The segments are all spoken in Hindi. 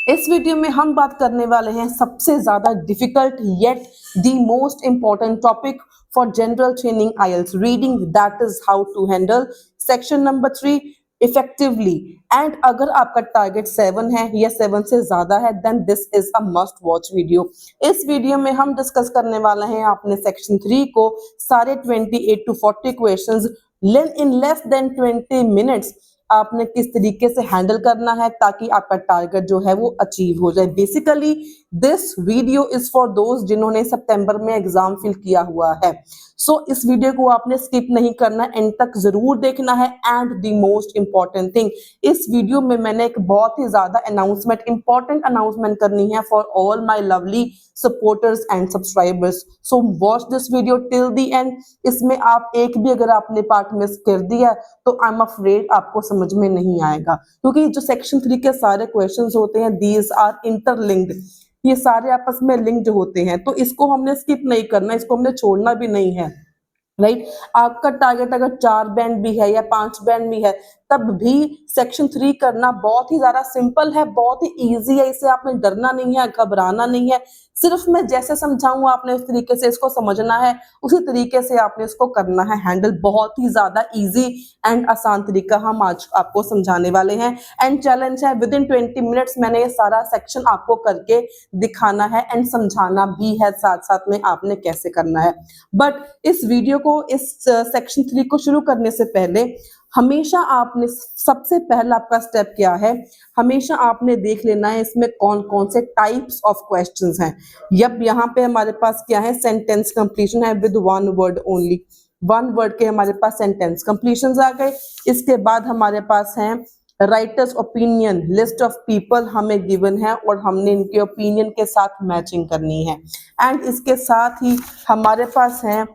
इस वीडियो में हम बात करने वाले हैं सबसे ज्यादा difficult yet the most important topic for general training IELTS reading, that is how to handle section number 3 effectively. And अगर आपका टारगेट 7 है या 7 से ज्यादा है then this is a must watch video. इस वीडियो में हम डिस्कस करने वाले हैं आपने सेक्शन 3 को सारे 28 to 40 questions in less than 20 minutes आपने किस तरीके से हैंडल करना है ताकि आपका टारगेट जो है वो अचीव हो जाए। Basically this video is for दोस्त जिन्होंने सितंबर में एग्जाम फिल किया हुआ है। सो इस वीडियो को आपने स्किप नहीं करना, एंड तक जरूर देखना है। And the most important thing, इस वीडियो में मैंने एक बहुत ही ज्यादा अनाउंसमेंट, इंपॉर्टेंट अनाउंसमेंट करनी है for all my lovely supporters and subscribers. So watch this video till the end. इसमें आप एक भी अगर आपने पार्ट मिस कर दिया तो आई एम अफ्रेड आपको समझ में नहीं आएगा, क्योंकि जो सेक्शन 3 के सारे क्वेश्चंस होते हैं दीज आर इंटरलिंक्ड, ये सारे आपस में लिंक्ड होते हैं। तो इसको हमने स्किप नहीं करना, इसको हमने छोड़ना भी नहीं है, राइट। आपका टारगेट अगर 4 बैंड भी है या 5 बैंड भी है तब भी सेक्शन 3 करना बहुत ही ज्यादा सिंपल है, बहुत ही इजी है। इसे आपने डरना नहीं है, घबराना नहीं है। सिर्फ मैं जैसे समझाऊंगा आपने उस तरीके से इसको समझना है, उसी तरीके से आपने इसको करना है हैंडल। बहुत ही ज्यादा इजी एंड आसान तरीका हम आज आपको समझाने वाले हैं। एंड चैलेंज है विद इन 20 मिनट्स मैंने ये सारा सेक्शन आपको करके दिखाना है एंड समझाना भी है साथ साथ में आपने कैसे करना है। बट इस वीडियो को, इस सेक्शन 3 को शुरू करने से पहले हमेशा आपने, सबसे पहला आपका स्टेप क्या है, हमेशा आपने देख लेना है इसमें कौन कौन से टाइप्स ऑफ क्वेश्चंस हैं। यप, यहाँ पे हमारे पास क्या है, सेंटेंस कंप्लीशन है विद 1 वर्ड ओनली। 1 वर्ड के हमारे पास सेंटेंस कंप्लीशंस आ गए। इसके बाद हमारे पास हैं writers opinion, list of people हमें गिवन है और हमने इनके ओपिनियन के साथ मैचिंग करनी है। एंड इसके साथ ही हमारे पास हैं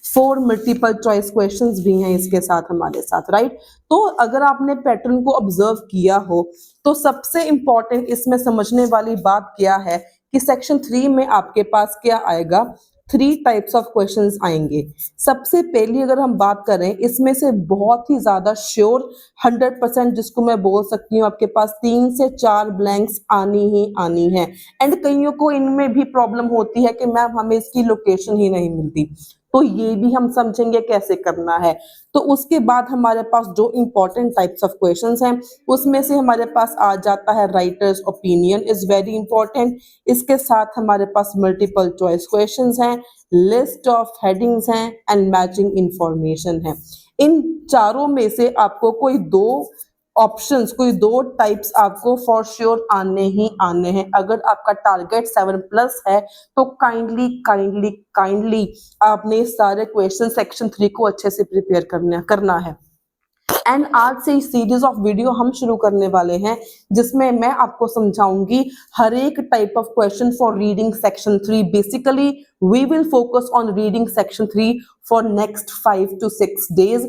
4 मल्टीपल चॉइस क्वेश्चंस भी हैं इसके साथ हमारे साथ, राइट। तो अगर आपने पैटर्न को ऑब्जर्व किया हो तो सबसे इंपॉर्टेंट इसमें समझने वाली बात क्या है कि सेक्शन 3 में आपके पास क्या आएगा, 3 टाइप्स ऑफ क्वेश्चंस आएंगे। सबसे पहली अगर हम बात करें, इसमें से बहुत ही ज्यादा श्योर 100% जिसको मैं बोल सकती हूँ, आपके पास 3 से 4 ब्लैंक्स आनी ही आनी है। एंड कईयों को इनमें भी प्रॉब्लम होती है कि मैम हमें इसकी लोकेशन ही नहीं मिलती, तो ये भी हम समझेंगे कैसे करना है। तो उसके बाद हमारे पास जो इंपॉर्टेंट टाइप्स ऑफ क्वेश्चंस हैं उसमें से हमारे पास आ जाता है writers opinion is very important. इसके साथ हमारे पास मल्टीपल चॉइस क्वेश्चंस हैं, लिस्ट ऑफ हेडिंग्स हैं एंड मैचिंग इंफॉर्मेशन है। इन चारों में से आपको कोई 2 ऑप्शंस, कोई 2 टाइप्स आपको फॉर श्योर आने ही आने हैं। अगर आपका टारगेट 7+ है तो काइंडली आपने सारे क्वेश्चन सेक्शन 3 को अच्छे से प्रिपेयर करना है। एंड आज से इस सीरीज ऑफ वीडियो हम शुरू करने वाले हैं जिसमें मैं आपको समझाऊंगी हर एक type of question for reading section 3। Basically we will focus on reading section 3 for next 5 to 6 days.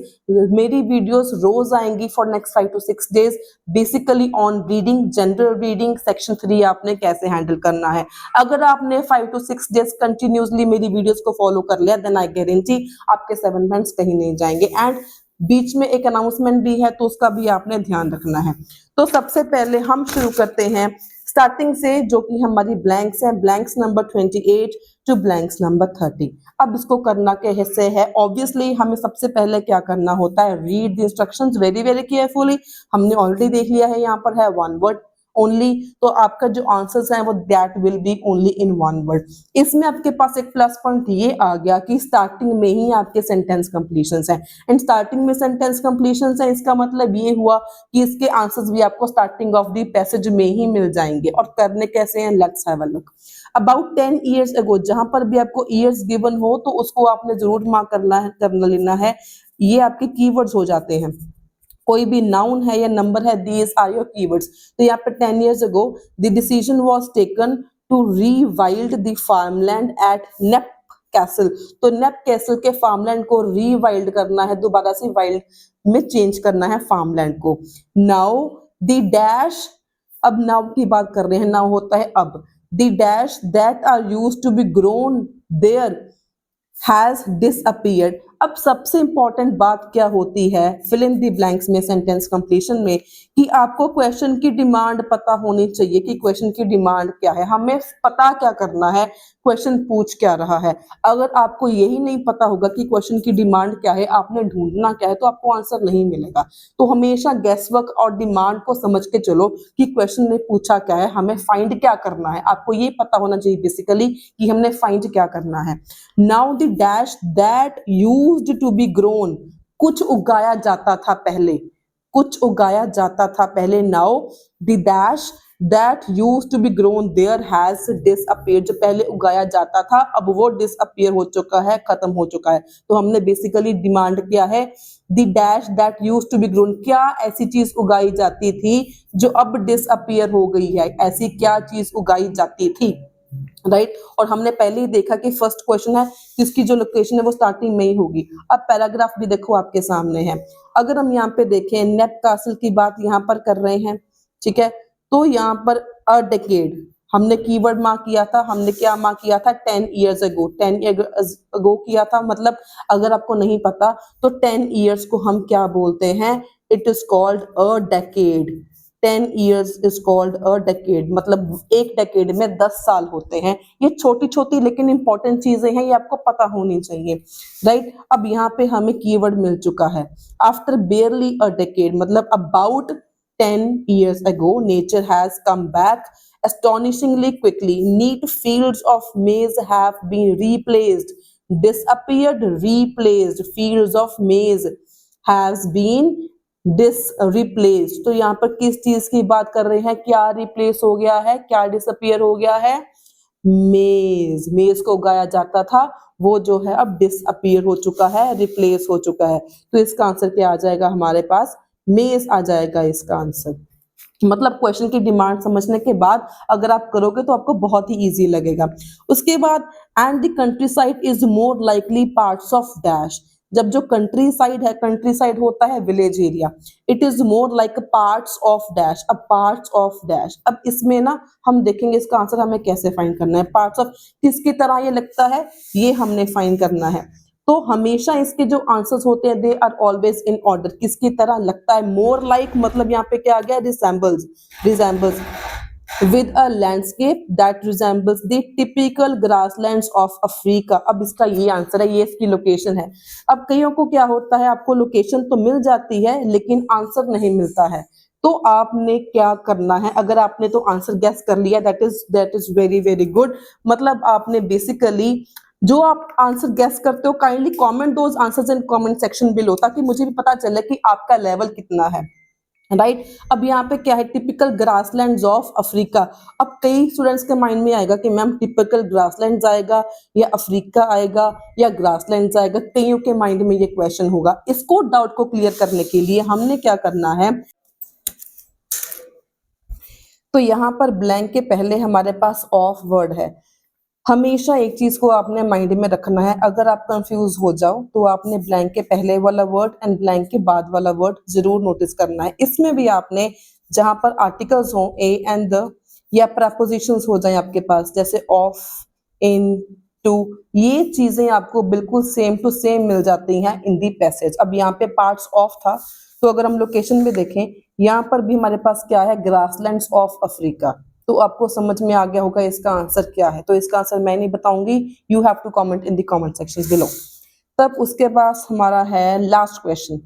मेरी वीडियोस रोज आएंगी for next 5 to 6 days, basically on reading, general reading section 3 आपने कैसे हैंडल करना है। अगर आपने 5 to 6 डेज कंटिन्यूसली मेरी वीडियोस को फॉलो कर लिया देन आई गारंटी आपके 7 बैंड्स कहीं नहीं जाएंगे। एंड बीच में एक अनाउंसमेंट भी है तो उसका भी आपने ध्यान रखना है। तो सबसे पहले हम शुरू करते हैं स्टार्टिंग से, जो कि हमारी ब्लैंक्स है, blanks number 28 to blanks number 30। अब इसको करना कैसे है, ऑब्वियसली हमें सबसे पहले क्या करना होता है, read the instructions very very carefully. हमने ऑलरेडी देख लिया है, यहाँ पर है 1 वर्ड ओनली, तो आपका जो आंसर्स हैं वो that will be only in 1 word. इसमें आपके पास एक प्लस पॉइंट ये आ गया कि स्टार्टिंग में ही आपके सेंटेंस कंप्लीशंस हैं। एंड स्टार्टिंग में सेंटेंस कंप्लीशंस हैं, इसका मतलब ये हुआ कि इसके आंसर्स भी आपको स्टार्टिंग ऑफ द पैसेज में ही मिल जाएंगे। और करने कैसे हैं, let's have a look. About 10 years ago, जहां पर भी आपको ईयर्स गिवन हो तो उसको आपने जरूर मार्क करना लेना है। ये आपके कीवर्ड्स हो जाते हैं, कोई भी नाउन है या नंबर है, दीज आर योर कीवर्ड्स। तो यहाँ पे 10 years ago the decision was taken to rewild the farmland at Knepp Castle. तो नेप कैसल के फार्मलैंड को रीवाइल्ड करना है, दोबारा से वाइल्ड में चेंज करना है फार्मलैंड को। नाउ द डैश, अब नाउ की बात कर रहे हैं, नाउ होता है अब। The dash that are used to be grown there has disappeared. अब सबसे इंपॉर्टेंट बात क्या होती है फिल इन द ब्लैंक्स में, सेंटेंस कंप्लीशन में, कि आपको क्वेश्चन की डिमांड पता होनी चाहिए कि क्वेश्चन की डिमांड क्या है, हमें पता क्या करना है, क्वेश्चन पूछ क्या रहा है। अगर आपको यही नहीं पता होगा कि क्वेश्चन की डिमांड क्या है, आपने ढूंढना क्या है, तो आपको आंसर नहीं मिलेगा। तो हमेशा गेस वर्क और डिमांड को समझ के चलो कि क्वेश्चन ने पूछा क्या है, हमें फाइंड क्या करना है, आपको ये पता होना चाहिए बेसिकली कि हमने फाइंड क्या करना है। Now the dash that used to be grown, कुछ उगाया जाता था पहले, कुछ उगाया जाता था पहले। Now the dash that used to be grown there has disappeared, जो पहले उगाया जाता था अब वो डिसअपीयर हो चुका है, खत्म हो चुका है। तो हमने बेसिकली डिमांड किया है the dash that used to be grown, क्या ऐसी चीज उगाई जाती थी जो अब डिसअपीयर हो गई है, ऐसी क्या चीज उगाई जाती थी, राइट। और हमने पहले ही देखा कि फर्स्ट क्वेश्चन है जिसकी जो लोकेशन है वो स्टार्टिंग में ही होगी। अब पैराग्राफ भी देखो आपके सामने है। अगर हम यहाँ पे देखें नेप कासल की बात यहाँ पर कर रहे हैं, ठीक है, तो यहाँ पर अ डेकेड हमने कीवर्ड मार्क किया था, हमने क्या मार्क किया था 10 इयर्स अगो, 10 ईयर्स अगो किया था। मतलब अगर आपको नहीं पता तो 10 इयर्स को हम क्या बोलते हैं, it is called a decade. 10 years is called a decade, मतलब एक डेकेड में 10 साल होते हैं। ये छोटी छोटी लेकिन इंपॉर्टेंट चीजें हैं, ये आपको पता होनी चाहिए, राइट। अब यहाँ पे हमें कीवर्ड मिल चुका है आफ्टर बेयरली अ डेकेड, मतलब about 10 years ago nature has come back astonishingly quickly, neat fields of maize have been replaced, disappeared, replaced, fields of maize has been replace. तो यहाँ पर किस चीज की बात कर रहे हैं, क्या रिप्लेस हो गया है, क्या डिसअपियर हो गया है, मेज। मेज को उगाया जाता था वो जो है अब डिसअपियर हो चुका है, रिप्लेस हो चुका है। तो इसका आंसर क्या आ जाएगा हमारे पास, मेज आ जाएगा इसका आंसर। मतलब क्वेश्चन की डिमांड समझने के बाद अगर आप करोगे तो आपको बहुत ही इजी लगेगा। उसके बाद and the country side is more likely parts of dash, जब जो कंट्री साइड है, कंट्री साइड होता है village area, it is more like parts of dash. अब पार्ट्स ऑफ डैश, अब इसमें ना हम देखेंगे इसका आंसर हमें कैसे फाइंड करना है। पार्ट्स ऑफ किसकी तरह ये लगता है, ये हमने फाइंड करना है। तो हमेशा इसके जो आंसर्स होते हैं they are always in order, किसकी तरह लगता है, मोर लाइक मतलब यहाँ पे क्या आ गया, resembles, resembles with a landscape that resembles the typical grasslands of Africa। अब इसका ये आंसर है, ये इसकी लोकेशन है। अब कईयों को क्या होता है, आपको लोकेशन तो मिल जाती है लेकिन आंसर नहीं मिलता है, तो आपने क्या करना है, अगर आपने तो आंसर गेस कर लिया that is very very good. मतलब आपने बेसिकली जो आप आंसर गेस करते हो kindly comment those answers in comment section below, ताकि मुझे भी पता चले कि आपका लेवल कितना है, राइट। अब यहाँ पे क्या है, टिपिकल ग्रासलैंड्स ऑफ अफ्रीका। अब कई स्टूडेंट्स के माइंड में आएगा कि मैम टिपिकल ग्रासलैंड्स आएगा या अफ्रीका आएगा या ग्रासलैंड्स आएगा, कईयों के माइंड में ये क्वेश्चन होगा। इसको डाउट को क्लियर करने के लिए हमने क्या करना है, तो यहाँ पर ब्लैंक के पहले हमारे पास ऑफ वर्ड है। हमेशा एक चीज को आपने माइंड में रखना है, अगर आप कंफ्यूज हो जाओ तो आपने ब्लैंक के पहले वाला वर्ड एंड ब्लैंक के बाद वाला वर्ड जरूर नोटिस करना है। इसमें भी आपने जहां पर आर्टिकल्स हो ए एंड द, या प्रपोजिशंस हो जाए आपके पास जैसे ऑफ, इन, टू, ये चीजें आपको बिल्कुल सेम टू सेम मिल जाती हैं इन दी पैसेज। अब यहाँ पे पार्ट्स ऑफ था, तो अगर हम लोकेशन में देखें यहाँ पर भी हमारे पास क्या है, ग्रासलैंड्स ऑफ अफ्रीका। तो आपको समझ में आ गया होगा इसका आंसर क्या है। तो इसका आंसर मैं नहीं बताऊंगी, you have to comment in the comment section below. तब उसके पास हमारा है लास्ट क्वेश्चन।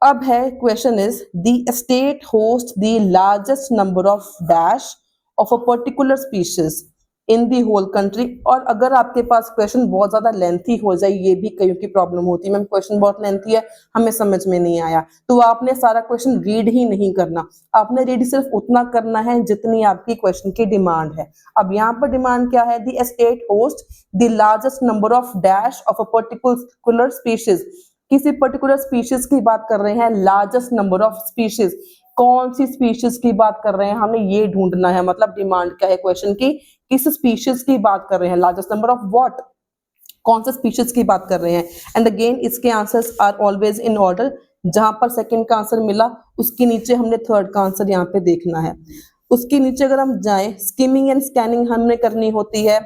अब है question is the state host the largest number of dash of a particular species in the whole country. और अगर आपके पास क्वेश्चन बहुत ज्यादा लेंथी हो जाए, ये भी कईयों की प्रॉब्लम होती है, मैम क्वेश्चन बहुत लेंथी है हमें समझ में नहीं आया, तो आपने सारा क्वेश्चन रीड ही नहीं करना, आपने रीड सिर्फ उतना करना है जितनी आपकी क्वेश्चन की डिमांड है। अब यहाँ पर डिमांड क्या है, the state host the largest number of dash of a particular species, किसी पर्टिकुलर स्पीशीज की बात कर रहे हैं, लार्जेस्ट नंबर ऑफ स्पीशीज, कौन सी स्पीशीज की बात कर रहे हैं, हमने ये ढूंढना है। मतलब डिमांड क्या है क्वेश्चन की, किस स्पीशीज की बात कर रहे हैं, लार्जेस्ट नंबर ऑफ व्हाट, कौन से स्पीशीज की बात कर रहे हैं। एंड अगेन इसके answers are always in order, जहां पर सेकंड का आंसर मिला उसके नीचे हमने थर्ड का आंसर यहाँ पे देखना है। उसके नीचे अगर हम जाएं, स्किमिंग एंड स्कैनिंग हमने करनी होती है,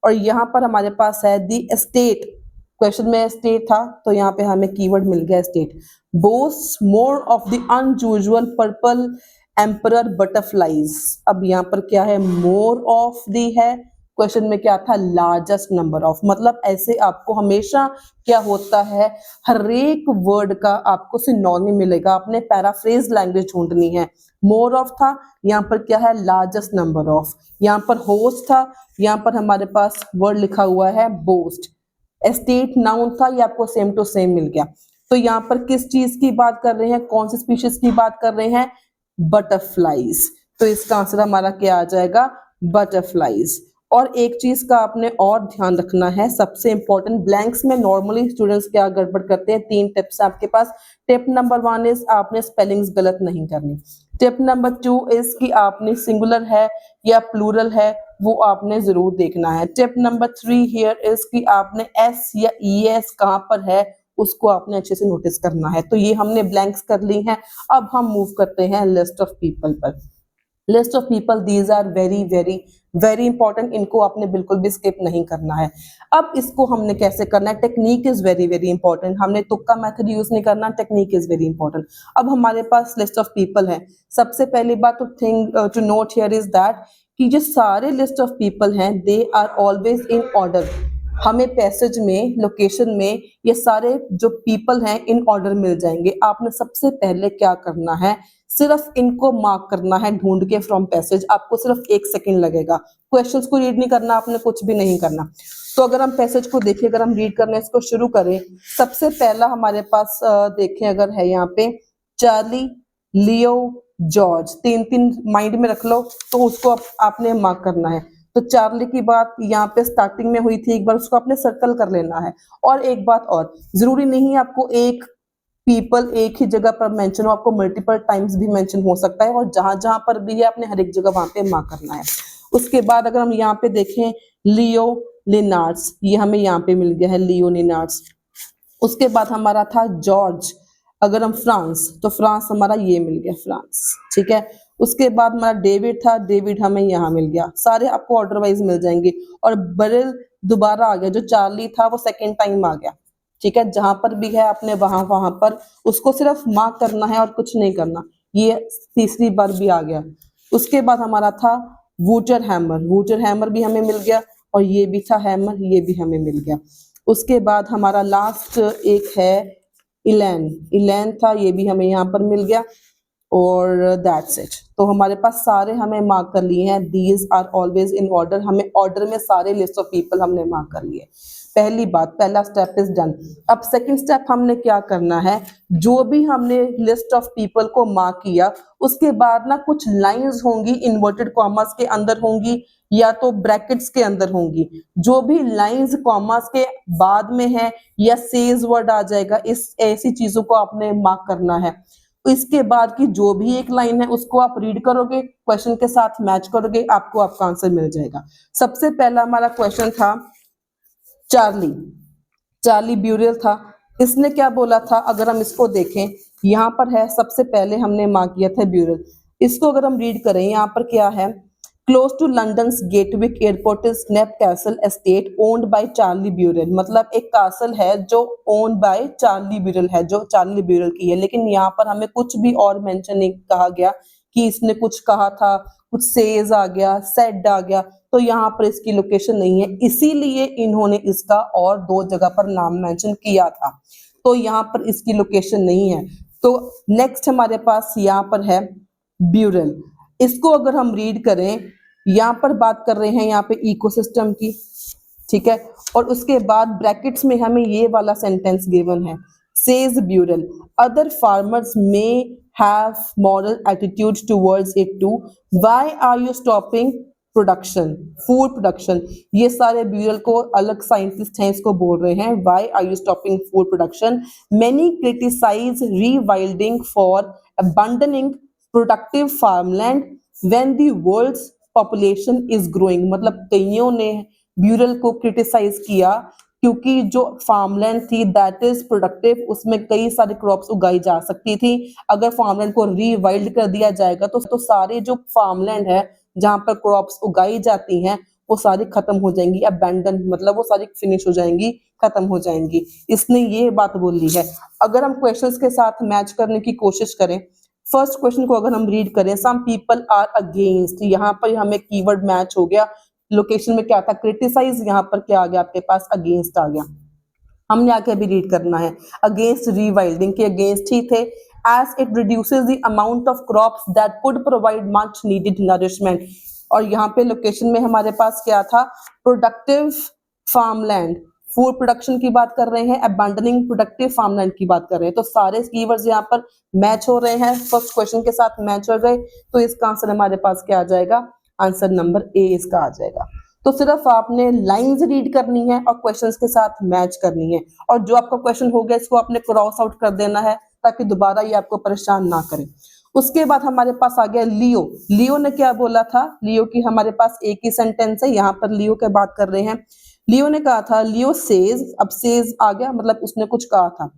और यहाँ पर हमारे पास है दी स्टेट क्वेश्चन में स्टेट था तो यहाँ पे हमें कीवर्ड मिल गया state. Boast more of the unusual purple emperor butterflies. अब यहाँ पर क्या है, मोर ऑफ दी है, क्वेश्चन में क्या था, लार्जेस्ट नंबर ऑफ। मतलब ऐसे आपको हमेशा क्या होता है, हर एक वर्ड का आपको सिनोनिम मिलेगा, आपने पैराफ्रेज लैंग्वेज ढूंढनी है। मोर ऑफ था, यहाँ पर क्या है, लार्जेस्ट नंबर ऑफ। यहाँ पर होस्ट था, यहाँ पर हमारे पास वर्ड लिखा हुआ है बोस्ट। एस्टेट नाउन था, ये आपको सेम टू सेम मिल गया। तो यहाँ पर किस चीज की बात कर रहे हैं, कौन सी स्पीशीज की बात कर रहे हैं, बटरफ्लाईज। तो इसका आंसर हमारा क्या आ जाएगा, बटरफ्लाईज। और एक चीज का आपने और ध्यान रखना है, सबसे इंपॉर्टेंट, ब्लैंक्स में नॉर्मली स्टूडेंट्स क्या गड़बड़ करते हैं, 3 टिप्स आपके पास। टिप नंबर 1 इज आपने स्पेलिंग्स गलत नहीं करनी। टिप नंबर 2 इज कि आपने सिंगुलर है या प्लूरल है वो आपने जरूर देखना है। टिप नंबर 3 हियर इज कि आपने एस या ईएस कहां पर है उसको आपने अच्छे से नोटिस करना है। तो ये हमने ब्लैंक्स कर ली हैं। अब हम मूव करते हैं लिस्ट ऑफ पीपल पर। List of people, these are very very very important, इनको आपने बिल्कुल भी स्किप नहीं करना है। अब इसको हमने कैसे करना है, technique is very very important, हमने तुक्का मेथड यूज नहीं करना, टेक्निक इज वेरी इंपॉर्टेंट। अब हमारे पास लिस्ट ऑफ पीपल है। सबसे पहली बात to note here is that कि जो सारे लिस्ट ऑफ पीपल हैं they are always in order. हमें पैसेज में, लोकेशन में ये सारे जो पीपल हैं इन ऑर्डर मिल जाएंगे। आपने सबसे पहले क्या करना है, सिर्फ इनको मार्क करना है ढूंढ के फ्रॉम पैसेज। आपको सिर्फ 1 सेकंड लगेगा, क्वेश्चंस को रीड नहीं करना, आपने कुछ भी नहीं करना। तो अगर हम पैसेज को देखें, अगर हम रीड करने इसको शुरू करें, सबसे पहला हमारे पास देखें अगर है यहाँ पे चार्ली, लियो, जॉर्ज, 3 माइंड में रख लो, तो उसको आपने मार्क करना है। तो चार्ली की बात यहाँ पे स्टार्टिंग में हुई थी, एक बार उसको आपने सर्कल कर लेना है। और एक बात और, जरूरी नहीं है आपको एक पीपल एक ही जगह पर मेंशन हो, आपको मल्टीपल टाइम्स भी मेंशन हो सकता है, और जहां जहां पर भी है आपने हर एक जगह वहां पे मार्क करना है। उसके बाद अगर हम यहाँ पे देखें लियो लिनार्ड्स, ये हमें यहाँ पे मिल गया है लियो लिनार्ड्स। उसके बाद हमारा था जॉर्ज। अगर हम फ्रांस, तो फ्रांस हमारा ये मिल गया फ्रांस, ठीक है। उसके बाद हमारा डेविड था, डेविड हमें यहाँ मिल गया। सारे आपको ऑर्डर वाइज मिल जाएंगे। और बरिल दोबारा आ गया, जो चार्ली था वो सेकेंड टाइम आ गया, ठीक है। जहां पर भी है आपने वहां वहां पर उसको सिर्फ मार्क करना है और कुछ नहीं करना। ये तीसरी बार भी आ गया। उसके बाद हमारा था वूटर हैमर, वूटर हैमर भी हमें मिल गया। और ये भी था हैमर, ये भी हमें मिल गया। उसके बाद हमारा लास्ट एक है इलैन, इलैन था, ये भी हमें यहाँ पर मिल गया। और दैट्स इट। तो हमारे पास सारे हमें मार्क कर लिए हैं, these are always in order. हमें ऑर्डर में सारे लिस्ट ऑफ पीपल हमने मार्क कर लिए। पहली बात, पहला स्टेप इज डन। अब सेकंड स्टेप हमने क्या करना है, जो भी हमने लिस्ट ऑफ पीपल को मार्क किया उसके बाद ना कुछ लाइंस होंगी, इन्वर्टेड कॉमास के अंदर होंगी या तो ब्रैकेट्स के अंदर होंगी। जो भी लाइंस कॉमास के बाद में है या सेज वर्ड आ जाएगा, इस ऐसी चीजों को आपने मार्क करना है। इसके बाद की जो भी एक लाइन है उसको आप रीड करोगे, क्वेश्चन के साथ मैच करोगे, आपको आपका आंसर मिल जाएगा। सबसे पहला हमारा क्वेश्चन था चार्ली, चार्ली ब्यूरियल था। इसने क्या बोला था, अगर हम इसको देखें यहाँ पर है, सबसे पहले हमने मार्क किया था ब्यूरियल। इसको अगर हम रीड करें, यहाँ पर क्या है, close to London's Gatwick airport is Snap Castle estate owned by Charlie Burrell. मतलब एक कासल है जो ओन्ड बाय चार्ली ब्यूरियल है, जो चार्ली ब्यूरियल की है। लेकिन यहाँ पर हमें कुछ भी और मेंशन नहीं कहा गया कि इसने कुछ कहा था, कुछ सेज आ गया, सेड आ गया, तो यहाँ पर इसकी लोकेशन नहीं है, इसीलिए इन्होंने इसका और 2 जगह पर नाम मेंशन किया था। तो यहाँ पर इसकी लोकेशन नहीं है। तो नेक्स्ट हमारे पास यहाँ पर है ब्यूरल। इसको अगर हम रीड करें, यहाँ पर बात कर रहे हैं यहाँ पे इकोसिस्टम की, ठीक है। और उसके बाद ब्रैकेट्स में हमें ये वाला सेंटेंस गिवन है, सेज ब्यूरल अदर फार्मर्स में have moral attitude towards it too. Why are you stopping production, food production? ये सारे ब्यूरल को अलग साइंटिस्ट हैं इसको बोल रहे हैं, why are you stopping food production? Many criticize rewilding for abandoning productive farmland when the world's population is growing। मतलब कईयों ने ब्यूरल को क्रिटिसाइज किया क्योंकि जो फार्मलैंड थी दैट इज प्रोडक्टिव, उसमें कई सारी क्रॉप्स उगाई जा सकती थी। अगर फार्मलैंड को रीवाइल्ड कर दिया जाएगा तो सारे जो फार्मलैंड है जहां पर क्रॉप्स उगाई जाती हैं वो सारी खत्म हो जाएंगी, अबैंडन मतलब वो सारी फिनिश हो जाएंगी, खत्म हो जाएंगी। इसने ये बात बोली है। अगर हम क्वेश्चंस के साथ मैच करने की कोशिश करें, फर्स्ट क्वेश्चन को अगर हम रीड करें, सम पीपल आर अगेंस्ट, यहाँ पर हमें कीवर्ड मैच हो गया। लोकेशन में क्या था, क्रिटिसाइज, यहाँ पर क्या आ गया आपके पास, अगेंस्ट आ गया। हमने आगे अभी रीड करना है, अगेंस्ट रीवाइल्डिंग के अगेंस्ट ही थे। As it reduces the amount of crops that could provide much needed nourishment, और यहाँ पे लोकेशन में हमारे पास क्या था, प्रोडक्टिव फार्मलैंड, फूड प्रोडक्शन की बात कर रहे हैं, अबैंडनिंग प्रोडक्टिव फार्मलैंड की बात कर रहे हैं। तो सारे कीवर्ड्स यहाँ पर मैच हो रहे हैं, फर्स्ट क्वेश्चन के साथ मैच हो गए, तो इसका आंसर हमारे पास क्या आ जाएगा, आंसर नंबर ए इसका आ जाएगा। तो सिर्फ आपने लाइंस रीड करनी है और क्वेश्चंस के साथ मैच करनी है, और जो आपका क्वेश्चन हो गया इसको आपने क्रॉस आउट कर देना है ताकि दोबारा ये आपको परेशान ना करे। उसके बाद हमारे पास आ गया लियो। लियो ने क्या बोला था, लियो की हमारे पास एक ही सेंटेंस है, यहाँ पर लियो की बात कर रहे हैं। लियो ने कहा था, लियो सेज, अब सेज आ गया मतलब उसने कुछ कहा था,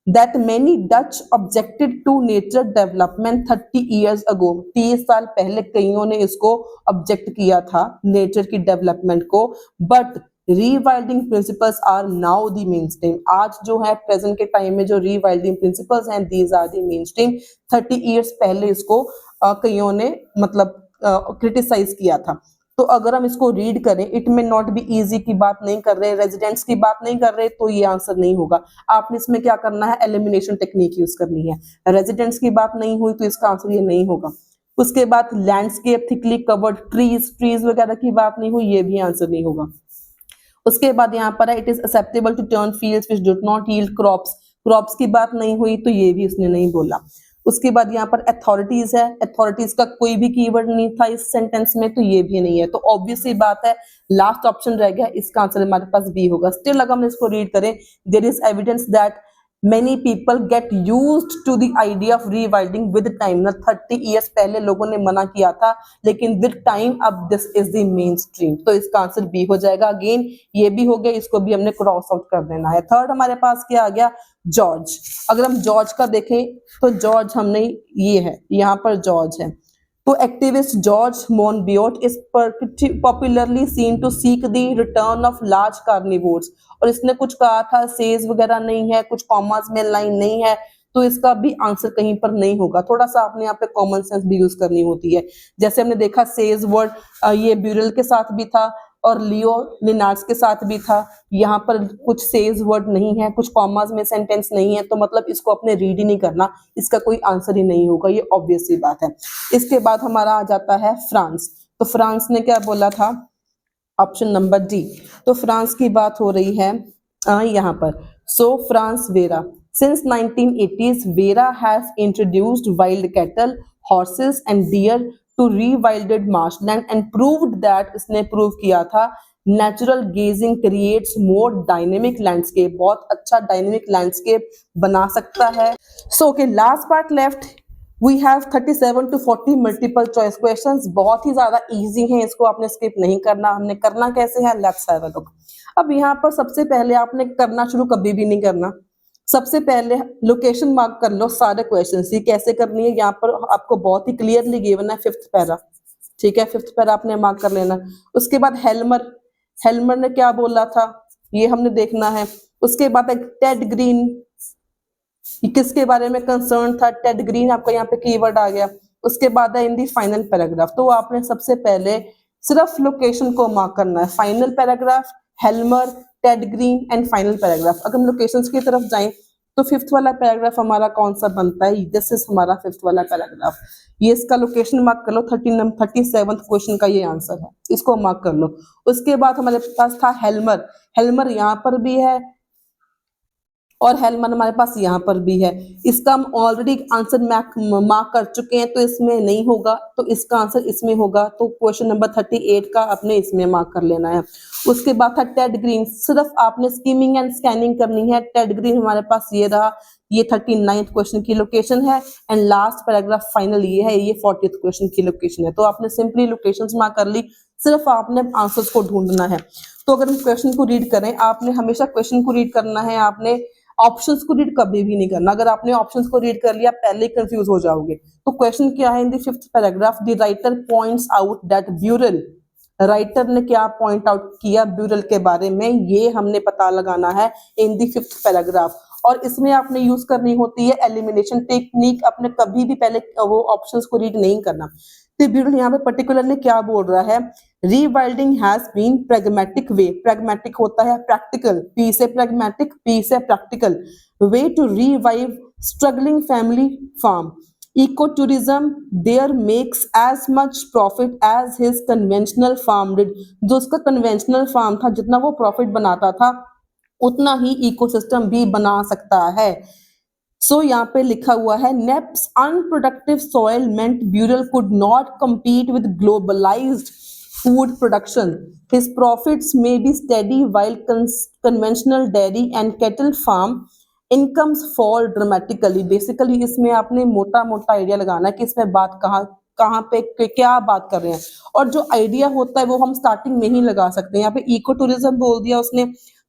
that many Dutch objected to nature development 30 years ago, 30 साल पहले कईयों ने इसको ऑब्जेक्ट किया था नेचर की डेवलपमेंट को, but rewilding principles are now the mainstream, आज जो है प्रेजेंट के टाइम में जो रीवाइल्डिंग प्रिंसिपल्स हैं these are the mainstream. 30 years पहले इसको कईयों ने मतलब क्रिटिसाइज किया था। तो अगर हम इसको रीड करें, इट में नॉट बी इजी की बात नहीं कर रहे, रेजिडेंट्स की बात नहीं कर रहे, तो ये आंसर नहीं होगा। आपने इसमें क्या करना है, एलिमिनेशन टेक्निक यूज करनी है। रेजिडेंट्स की बात नहीं हुई तो इसका आंसर ये नहीं होगा। उसके बाद landscape, thickly covered trees, trees वगैरह की बात नहीं हुई, ये भी आंसर नहीं होगा। उसके बाद यहाँ पर है, it is acceptable to turn fields which do not yield crops, crops की बात नहीं हुई तो ये भी उसने नहीं बोला। उसके बाद यहाँ पर अथॉरिटीज है, अथॉरिटीज का कोई भी कीवर्ड नहीं था इस सेंटेंस में, तो ये भी नहीं है। तो ऑब्वियस सी बात है लास्ट ऑप्शन रह गया, इसका आंसर हमारे पास बी होगा। स्टिल अगर हम इसको रीड करें, there is evidence that many people get used to the idea of rewilding with time, ना 30 years पहले लोगों ने मना किया था, लेकिन with time अब this is the mainstream, तो इसका आंसर बी हो जाएगा। अगेन ये भी हो गया, इसको भी हमने क्रॉस आउट कर देना है। थर्ड हमारे पास क्या आ गया, जॉर्ज। अगर हम जॉर्ज का देखें तो जॉर्ज हमने ये है, यहाँ पर जॉर्ज है, तो activist George Monbiot is popularly seen to seek the return of large carnivores, और इसने कुछ कहा था, सेज वगैरह नहीं है, कुछ कॉमास में लाइन नहीं है, तो इसका भी आंसर कहीं पर नहीं होगा। थोड़ा सा आपने यहाँ पे कॉमन सेंस भी यूज करनी होती है। जैसे हमने देखा सेज वर्ड ये ब्यूरल के साथ भी था और लियो लिनार्ड्स के साथ भी था, यहाँ पर कुछ सेज वर्ड नहीं है, कुछ कॉमास में सेंटेंस नहीं है, तो मतलब इसको अपने रीड ही नहीं करना, इसका कोई आंसर ही नहीं होगा, ये ऑब्वियस सी बात है। इसके बाद हमारा आ जाता है फ्रांस। तो फ्रांस ने क्या बोला था, ऑप्शन नंबर डी। तो फ्रांस की बात हो रही है यहाँ पर। So France Vera, since 1980s Vera has introduced wild cattle, horses and deer to rewilded marshland and proved that, इसने प्रूव किया था, natural grazing creates more dynamic landscape, बहुत अच्छा डायनेमिक लैंडस्केप बना सकता है। So okay, last part left, we have 37 to 40 multiple choice questions, बहुत ही ज्यादा इजी हैं, इसको आपने स्किप नहीं करना। हमने करना कैसे है, लेट्स हैव अ लुक। अब यहाँ पर सबसे पहले आपने करना शुरू कभी भी नहीं करना, सबसे पहले लोकेशन मार्क कर लो सारे क्वेश्चंस। ये कैसे करनी है, यहाँ पर आपको बहुत ही क्लियरली गिवन है, फिफ्थ पैरा, ठीक है, फिफ्थ पैरा आपने मार्क कर लेना। उसके बाद हेल्मर, हेल्मर ने क्या बोला था ये हमने देखना है। उसके बाद टेड ग्रीन, किसके बारे में कंसर्न था, टेड ग्रीन आपका यहाँ पे कीवर्ड आ गया। उसके बाद है इन दी फाइनल पैराग्राफ, तो आपने सबसे पहले सिर्फ लोकेशन को मार्क करना है, final paragraph, Helmer, Ted Green and final paragraph. अगर हम लोकेशंस की तरफ जाएं तो फिफ्थ वाला पैराग्राफ हमारा कौन सा बनता है, दिस इज हमारा फिफ्थ वाला पैराग्राफ। ये इसका लोकेशन मार्क कर लो, 37th क्वेश्चन का ये आंसर है, इसको मार्क कर लो। उसके बाद हमारे पास था हेल्मर, हेल्मर यहाँ पर भी है और हेल्मर हमारे पास यहाँ पर भी है। इसका हम ऑलरेडी आंसर मार्क कर चुके हैं, तो इसमें नहीं होगा, तो इसका आंसर इसमें होगा। तो क्वेश्चन नंबर 38 का आपने इसमें मार्क कर लेना है। उसके बाद था टेड ग्रीन, सिर्फ आपने स्कीमिंग एंड स्कैनिंग करनी है। टेड ग्रीन हमारे पास ये रहा, ये 39th क्वेश्चन की लोकेशन है एंड लास्ट पैराग्राफ फाइनल ये है, ये 40th क्वेश्चन की लोकेशन है। तो आपने सिंपली लोकेशंस मार्क कर ली, सिर्फ आपने आंसर्स को ढूंढना है। तो अगर हम क्वेश्चन को रीड करें, आपने हमेशा क्वेश्चन को रीड करना है, आपने ऑप्शंस को रीड कभी भी नहीं करना। अगर आपने ऑप्शंस को रीड कर लिया पहले ही कंफ्यूज हो जाओगे। तो क्वेश्चन क्या है, in the fifth paragraph the writer points out that burial writer ने क्या पॉइंट आउट किया ब्यूरल के बारे में, ये हमने पता लगाना है इन दी 5th पैराग्राफ। और इसमें आपने यूज करनी होती है एलिमिनेशन टेक्निक। आपने कभी भी पहले वो ऑप्शंस को रीड नहीं करना। तो ब्यूरल यहाँ पे पर्टिकुलरली क्या बोल रहा है, rewilding has been pragmatic way, pragmatic होता है प्रैक्टिकल, पी से प्रैग्मेटिक, पी से practical, way to revive struggling family farm. Ecotourism there makes as much profit as his conventional farm did। जो उसका conventional farm था, जितना वो profit बनाता था उतना ही ecosystem भी बना सकता है। सो यहाँ पे लिखा हुआ है neps unproductive soil meant burial could not compete with globalized food production। His profits may be steady while conventional dairy and cattle farm incomes fall dramatically. Basically इसमें आपने मोटा मोटा आइडिया लगाना है कि इसमें बात कहाँ पे क्या बात कर रहे हैं, और जो आइडिया होता है वो हम स्टार्टिंग में ही लगा सकते हैं। यहाँ पे इको टूरिज्म बोल दिया उसने,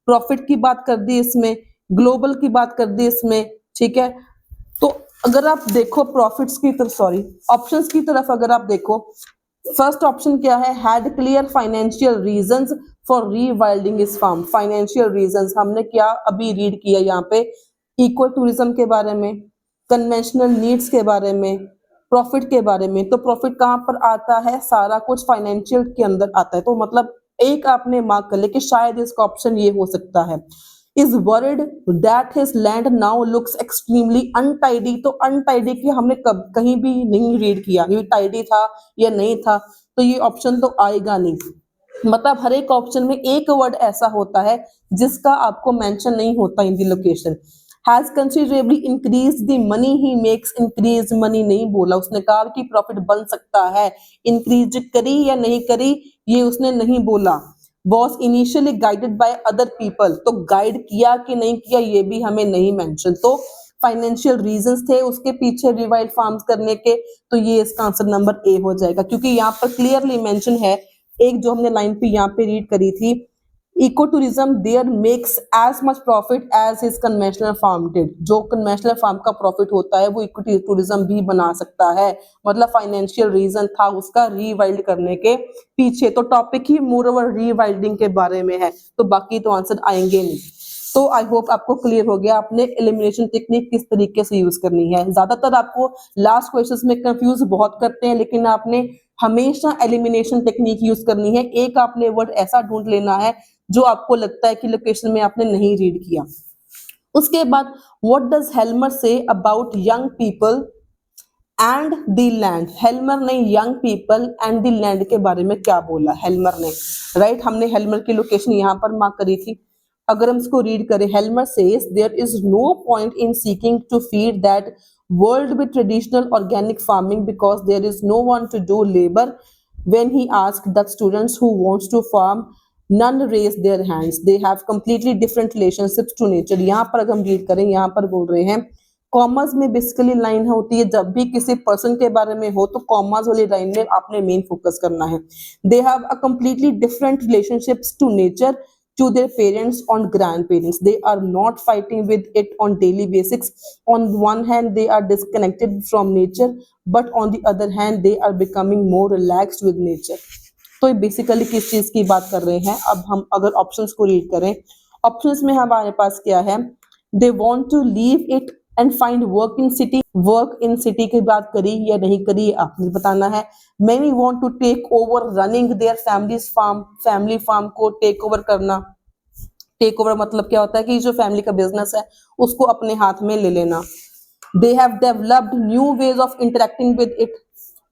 प्रॉफिट की बात कर दी इसमें, ग्लोबल की बात कर दी इसमें, ठीक है। तो अगर आप देखो प्रॉफिट्स की तरफ, सॉरी ऑप्शंस की तरफ अगर आप देखो, फर्स्ट ऑप्शन क्या है, had clear financial reasons for rewilding his farm. Financial reasons हमने क्या अभी रीड किया यहाँ पे, इको टूरिज्म के बारे में, कन्वेंशनल नीड्स के बारे में, प्रॉफिट के बारे में। तो प्रॉफिट कहाँ पर आता है, सारा कुछ फाइनेंशियल के अंदर आता है। तो मतलब एक आपने मार्क कर ले कि शायद इसका ऑप्शन ये हो सकता है। Is worried that his land now looks extremely untidy। तो अनटाइडी की हमने कहीं भी नहीं रीड किया, ये टाइडी था या नहीं था, तो ये ऑप्शन तो आएगा नहीं। मतलब हर एक ऑप्शन में एक वर्ड ऐसा होता है जिसका आपको मेंशन नहीं होता in the location. Has considerably increase the money he makes, increase money नहीं बोला उसने, कहा कि प्रॉफिट बन सकता है, इंक्रीज करी या नहीं करी ये उसने नहीं बोला। Was initially guided by other people, तो गाइड किया कि नहीं किया ये भी हमें नहीं मेंशन। तो फाइनेंशियल रीजंस थे उसके पीछे रिवाइल्ड फार्म्स करने के, तो ये इसका आंसर नंबर ए हो जाएगा, क्योंकि यहाँ पर क्लियरली मेंशन है, एक जो हमने लाइन पे यहाँ पे रीड करी थी, ecotourism there makes as much profit as his conventional farm did. जो कन्वेंशनल फार्म का प्रॉफिट होता है वो इको टूरिज्म भी बना सकता है। मतलब फाइनेंशियल रीजन था उसका रीवाइल्ड करने के पीछे। तो टॉपिक ही मोर ओवर रीवाइल्डिंग के बारे में है, तो बाकी तो आंसर आएंगे नहीं। तो आई होप आपको क्लियर हो गया आपने एलिमिनेशन टेक्निक किस तरीके से यूज करनी है। ज्यादातर आपको लास्ट क्वेश्चंस में कंफ्यूज बहुत करते हैं, लेकिन आपने हमेशा एलिमिनेशन टेक्निक यूज करनी है। एक आपने वर्ड ऐसा ढूंढ लेना है जो आपको लगता है कि लोकेशन में आपने नहीं रीड किया। उसके बाद what does Helmer say about young people and the land. Helmer ने young people and the land के बारे में क्या बोला हेल्मर ने, राइट। हमने हेल्मर की लोकेशन यहाँ पर मार्क करी थी। अगर हम इसको रीड करें, Helmer says there is no point in seeking to feed that world with traditional organic farming because there is no one to do labour when he asked the students who wants to farm none raise their hands, they have completely different relationships to nature। यहाँ पर अगर हम रीड करें, यहाँ पर बोल रहे हैं कॉमर्स में बेसिकली लाइन होती है, जब भी किसी पर्सन के बारे में हो तो कॉमर्स वाली लाइन में आपने मेन फोकस करना है। They have a completely different relationships to nature, to their parents and grandparents, they are not fighting with it on daily basics। on one hand they are disconnected from nature but on the other hand they are becoming more relaxed with nature। तो बेसिकली किस चीज की बात कर रहे हैं। अब हम अगर ऑप्शंस को रीड करें, ऑप्शंस में हमारे पास क्या है, they want to leave it and find work in city. Work in city की बात करी या नहीं करी आपने बताना है। Many want to take over running their family's farm, family farm को टेक ओवर करना। टेक ओवर मतलब क्या होता है कि जो फैमिली का बिजनेस है उसको अपने हाथ में ले लेना। They have developed new ways of interacting with it,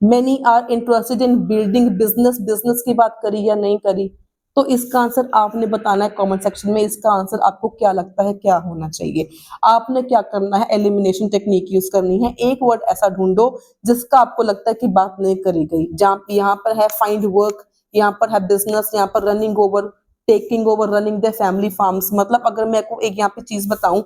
many are interested in building business। Business की बात करी या नहीं करी, तो इसका आंसर आपने बताना है कमेंट सेक्शन में। इसका आंसर आपको क्या लगता है क्या होना चाहिए। आपने क्या करना है, एलिमिनेशन टेक्निक यूज करनी है। एक वर्ड ऐसा ढूंढो जिसका आपको लगता है कि बात नहीं करी गई। जहाँ यहाँ पर है फाइंड वर्क, यहाँ पर है बिजनेस, यहाँ पर running over, taking over running their family farms. मतलब अगर मैं आपको एक यहाँ पे चीज बताऊं,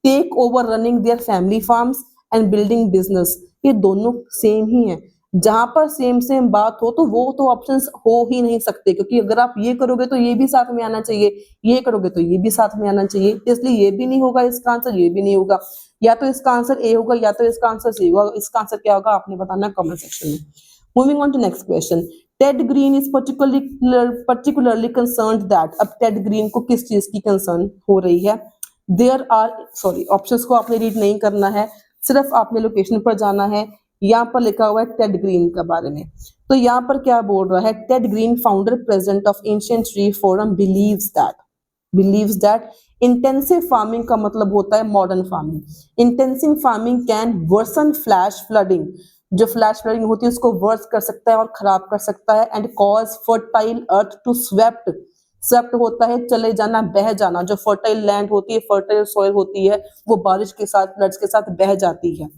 take over running their family farms and building business, ये दोनों सेम ही है। जहां पर सेम सेम बात हो तो वो तो ऑप्शंस हो ही नहीं सकते, क्योंकि अगर आप ये करोगे तो ये भी साथ में आना चाहिए, ये करोगे तो ये भी साथ में आना चाहिए, इसलिए ये भी नहीं होगा इसका आंसर, ये भी नहीं होगा। या तो इसका आंसर ए होगा या तो इसका आंसर सी होगा। इसका आंसर क्या होगा आपने बताना कमेंट सेक्शन में। Moving on to next question, Ted Green is particularly concerned that, अब टेड ग्रीन को किस चीज की कंसर्न हो रही है? देयर आर, सॉरी ऑप्शंस को आपने रीड नहीं करना है, सिर्फ आपने लोकेशन पर जाना है। यहाँ पर लिखा हुआ है टेड ग्रीन के बारे में, तो यहाँ पर क्या बोल रहा है? Ted Green founder president of ancient tree forum believes that intensive farming का मतलब होता है modern farming. Intensive farming can worsen flash flooding, जो फ्लैश फ्लडिंग होती है उसको वर्स कर सकता है और खराब कर सकता है, and cause fertile earth to swept होता है चले जाना, बह जाना। जो फर्टाइल लैंड होती है, फर्टाइल सॉइल होती है, वो बारिश के साथ, फ्लड्स के साथ बह जाती है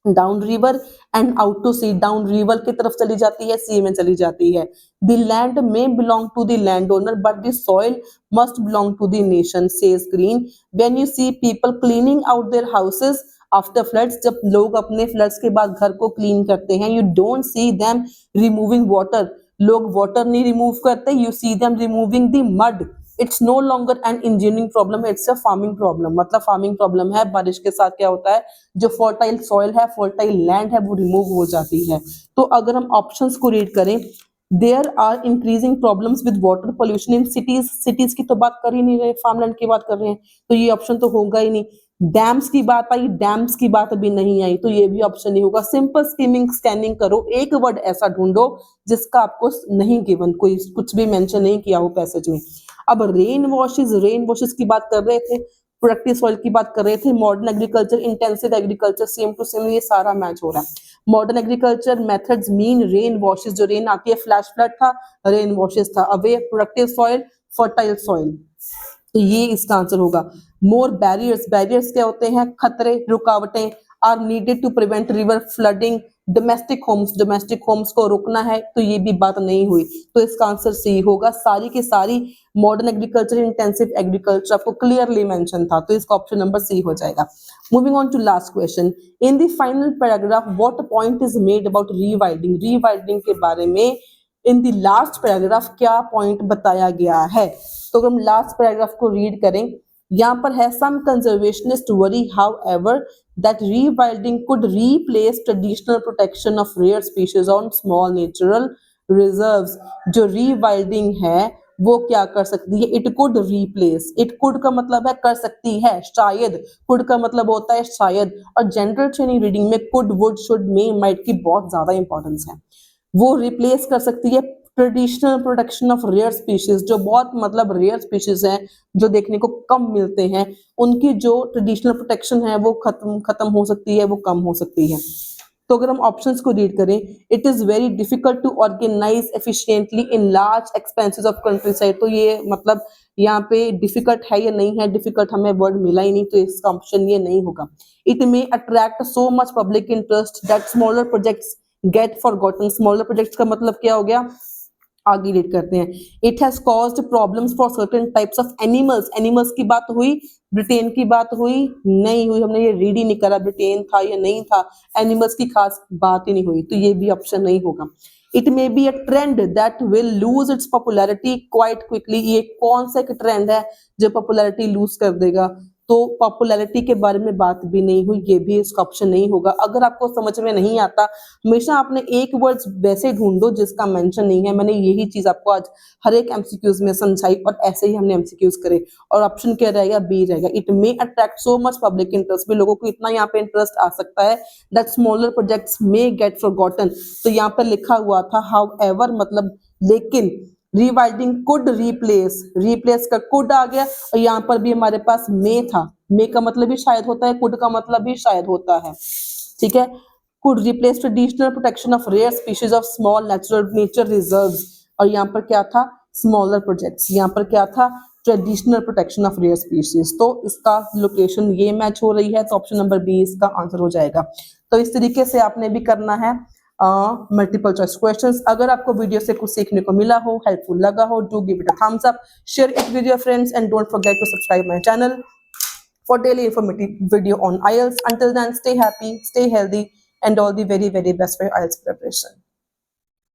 down river and out to sea, down river की तरफ चली जाती है, सी में चली जाती है। The land may belong to the land owner but the soil must belong to the nation, says Green. When you see people cleaning out their houses after floods, जब लोग अपने फ्लड्स के बाद घर को क्लीन करते हैं, you don't see them removing water, लोग वाटर नहीं रिमूव करते, you see them removing the mud. It's no longer an engineering problem, it's a farming problem, मतलब फार्मिंग प्रॉब्लम है। बारिश के साथ क्या होता है, जो फर्टाइल सॉइल है, फर्टाइल लैंड है, वो रिमूव हो जाती है। तो अगर हम ऑप्शंस को रीड करें, there are increasing problems with water pollution in cities, cities की तो बात कर ही नहीं रहे, फार्मलैंड की बात कर रहे हैं, तो ये ऑप्शन तो होगा ही नहीं। डैम्स की बात आई, डैम्स की बात अभी नहीं आई, तो ये भी ऑप्शन नहीं होगा। सिंपल स्कीमिंग स्कैनिंग करो, एक वर्ड ऐसा ढूंढो जिसका आपको नहीं गिवन, कोई कुछ भी मेंशन नहीं किया हो पैसेज में। अब रेन वॉशेस की बात कर रहे थे, प्रोडक्टिव सॉइल की बात कर रहे थे, modern agriculture, intensive agriculture, same to same ये सारा मैच हो रहा है। Modern agriculture methods mean rain washes, जो रेन आती है, फ्लैश फ्लड था, रेन वॉशेस था। अब ये प्रोडक्टिव सॉइल, फर्टाइल सॉइल, तो ये इसका आंसर होगा। मोर बैरियर्स क्या होते हैं? खतरे, रुकावटें। Are needed to prevent river flooding, domestic homes को रोकना है, तो ये भी बात नहीं हुई, तो इसका आंसर सी होगा। सारी की सारी मॉडर्न एग्रीकल्चर, इंटेंसिव एग्रीकल्चर आपको क्लियरली मेंशन था, तो इसका ऑप्शन नंबर सी हो जाएगा। Moving on to last question, in the final paragraph what point is made about rewilding के बारे में इन द लास्ट पैराग्राफ क्या पॉइंट बताया गया है? तो अगर हम लास्ट पैराग्राफ को रीड करें, यहाँ पर है some conservationist worry however that rewilding could replace traditional protection of rare species on small natural reserves। जो rewilding है वो क्या कर सकती है? it could replace, it could का मतलब है कर सकती है, शायद, could का मतलब होता है शायद, और जनरल ट्रेनिंग रीडिंग में could, would, should, may, might की बहुत ज्यादा इंपॉर्टेंस है। वो रिप्लेस कर सकती है traditional protection of rare species, जो बहुत मतलब रेयर स्पीशीज हैं, जो देखने को कम मिलते हैं, उनकी जो ट्रेडिशनल प्रोटेक्शन है वो खत्म हो सकती है, वो कम हो सकती है। तो अगर हम ऑप्शंस को रीड करें, it is very difficult to organise efficiently in large expanses of countryside, तो ये मतलब यहाँ पे डिफिकल्ट है या नहीं है? डिफिकल्ट हमें वर्ड मिला ही नहीं, तो इसका ऑप्शन ये नहीं होगा। It may attract so much public interest that smaller projects get forgotten, smaller projects का मतलब क्या हो गया? आगे रीड करते हैं। It has caused problems for certain types of animals, animals की बात हुई, ब्रिटेन की बात हुई नहीं हुई, हमने ये रीड ही नहीं करा ब्रिटेन था या नहीं था, एनिमल्स की खास बात ही नहीं हुई, तो ये भी ऑप्शन नहीं होगा। It may be a trend that will lose its popularity quite quickly, ये कौन सा एक ट्रेंड है जो पॉपुलैरिटी लूज कर देगा? तो पॉपुलैरिटी के बारे में बात भी नहीं हुई, ये भी इसका ऑप्शन नहीं होगा। अगर आपको समझ में नहीं आता, हमेशा आपने एक वर्ड वैसे ढूंढो जिसका मेंशन नहीं है। मैंने यही चीज आपको आज हर एक एमसीक्यूज में समझाई, और ऐसे ही हमने एमसीक्यूज करे, और ऑप्शन क्या रहेगा? बी रहेगा। It may attract so much public interest, भी लोगों को इतना यहाँ पे इंटरेस्ट आ सकता है that smaller projects may gate forgotten, तो यहाँ पर लिखा हुआ था हाउएवर, मतलब लेकिन रीवाइल्डिंग कुड रिप्लेस का कुड आ गया, और यहाँ पर भी हमारे पास मे था, मे का मतलब भी शायद होता है, कुड का मतलब भी शायद होता है, ठीक है। Could replace traditional protection of rare species of small nature reserves, और यहाँ पर क्या था? स्मॉलर प्रोजेक्ट्स, यहाँ पर क्या था? Traditional protection of rare species. तो इसका लोकेशन ये मैच हो रही है, तो ऑप्शन नंबर बी इसका आंसर हो जाएगा। तो इस तरीके से आपने भी करना है मल्टीपल चॉइस क्वेश्चंस। अगर आपको वीडियो से कुछ सीखने को मिला हो, हेल्पफुल लगा हो, do give it a thumbs up, share it with your friends, and don't forget to subscribe my channel for daily informative video on IELTS. Until then, stay happy, stay healthy, and all the very, very best for IELTS preparation.